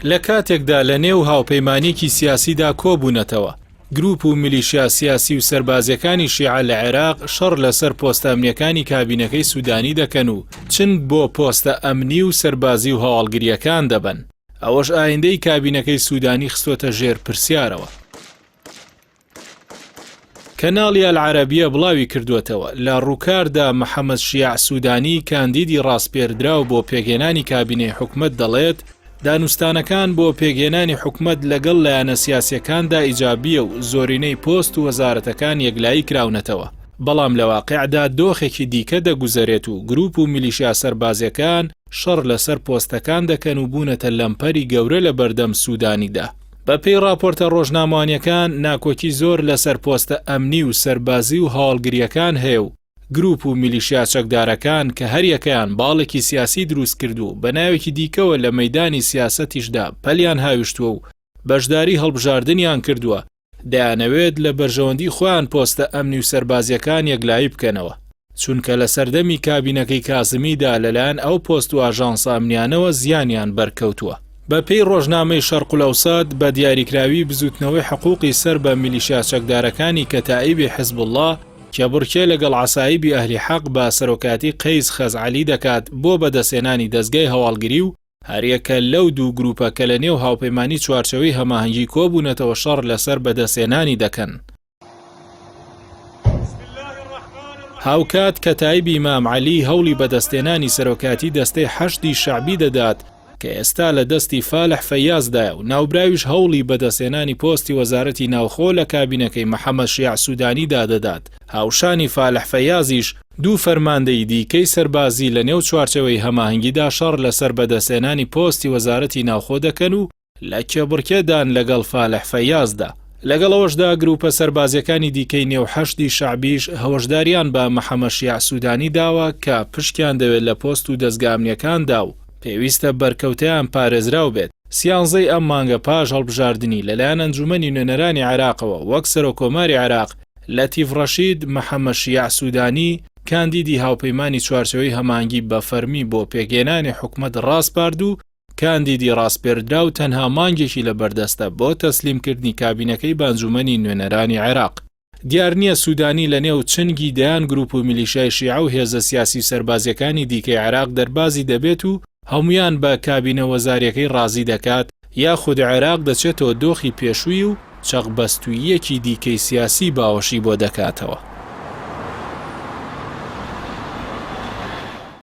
لە کاتێکدا لە نێو هاوپەیمانێکی سیاسیدا کۆبوونەتەوە. گروپ و میلیشیا سیاسی و سەربازیەکانی شیعە لە عێراق شەڕ لەسەر پۆستە ئەمنیەکانی کابینەکەی سوودانی دەکەن و چند بۆ پۆستە ئەمنی و سەربازی و هەواڵگریەکان دەبن. ئەوەش ئایندەی کابینەکەی سوودانی خستۆتە ژێر پرسیارەوە. کەناڵی ئەلعەرەبیە بڵاوی کردوێتەوە لە ڕووکاردا محەممەد شیع سوودانی کاندیدی ڕاستپێردراو بۆ پێگێنانی کابینەی حکومەت دەڵێت دانوستانەکان بۆ پێگێنانی حکومەت لەگەڵ لایەنە سیاسیەکاندا ئیجابیە و زۆرینەی پۆست و وەزارەتەکان یەکلایی کراونەتەوە. بەڵام لە واقعدا دۆخێکی دیکە دەگوزارێت و گروپ و میلیشیا سەربازیەکان شەڕ لەسەر پۆستەکان دەکەن و بوونەتە لەمپەری گەورە لە بەردەم سوودانیدا. بەپێی راپۆرتە ڕۆژنامەوانیەکان ناکۆکی زۆر لەسەر پۆستە ئەمنی و سەربازی و هەواڵگریەکان هەیە و گروپ و میلیشیا چەکدارەکان کە هەریەکەیان باڵێکی سیاسی دروست کردو بە ناوێکی دیکەوە لە مەیدانی سیاسەتیشدا پەلیان هاویشتووە و بەشداری هەڵبژاردنیان کردووە دەیانەوێت لە بەرژەوەندی خۆیان پۆستە ئەمنی و سەربازیەکان یەکلایی بکەنەوە چونکە لە سەردەمی کابینەکەی کازمیدا لەلایەن ئەو پۆست و ئاژانسە ئەمنیانەوە زیانیان بەرکەوتووە. بەپێی ڕۆژنامەی شەرق الەوسەد بە دیاریکراوی بزوتنەوەی حقوقی سەر بە میلیشیا چەکدارەکانی کەتائیبی حزب الله کە بڕکێ لەگەڵ عەسایبی ئەهلی حەق بە سەرۆکاتی قەیس خەزعەلی دەکات بۆ بەدەستێنانی دەستگای هەواڵگری و هەریەکە لەو دوو گروپە کە لە نێو هاوپەیمانی چوارچەوەی هەماهەنگی کۆبوونەتەوە شەڕ لەسەر بەدەستێنانی دەکەن. هاوکات کەتایبی ئیمام عەلی هەوڵی بەدەستێنانی سەرۆکاتی دەستەی حەشدی شەعبی دەدات کە ئێستا لە دەستی فالح فەیازدایە و ناوبراویش هەوڵی بەدەستێنانی پۆستی وەزارەتی ناوخۆ لە کابینەکەی محەممەد شیع سوودانیدا دەدات. هاوشانی فالح فەیازیش دوو فەرماندەی دیکەی سەربازی لە نێو چوارچەوەی هەماهەنگیدا شەڕ لەسەر بەدەستێنانی پۆستی وەزارەتی ناوخۆ دەکەن و لە کێبڕکێدان لەگەڵ فالح فەیازدا. لەگەڵەوەشدا گروپە سەربازیەکانی دیکەی نێو حەشدی شەعبیش هەوەشداریان بە محەممەد شیع سوودانی داوە کە پشکیان دەوێت لە پۆست و دەستگامنیەکاندا و پێویستە بەرکەوتیان پارێزراو بێت. سیانزەی ئەم مانگە پاش هەڵبژاردننی لەلایەن ئەنجومەنی نوێنەرانی عێراقەوە وەک سەرۆکۆماری عێراق لەتیف ڕەشید محەممەد شیع سوودانی کاندیدی هاوپەیمانی چوارچەوەی هەماهەنگی بە فەرمی بۆ پێگێنانی حکومەت ڕاستپارد و کاندیدی ڕاستپێردرا و تەنها مانگێکی لە بەردەستە بۆ تەسلیمکردنی کابینەکەی بە ئەنجومەنی نوێنەرانی عێراق. دیار نییە سوودانی لە نێو چنگی دەیان گروپ و میلیشای شیعە و هێزە سیاسی سەربازیەکانی دیکەی عێراق دەربازی دەبێت و هەمویان بە کابینە وەزاریەکەی ڕازی دەکات یاخود عێراق دەچێتەوە دۆخی پێشووی و چەقبەستوویەکی دیکەی سیاسی باوەشی بۆ دەکاتەوە.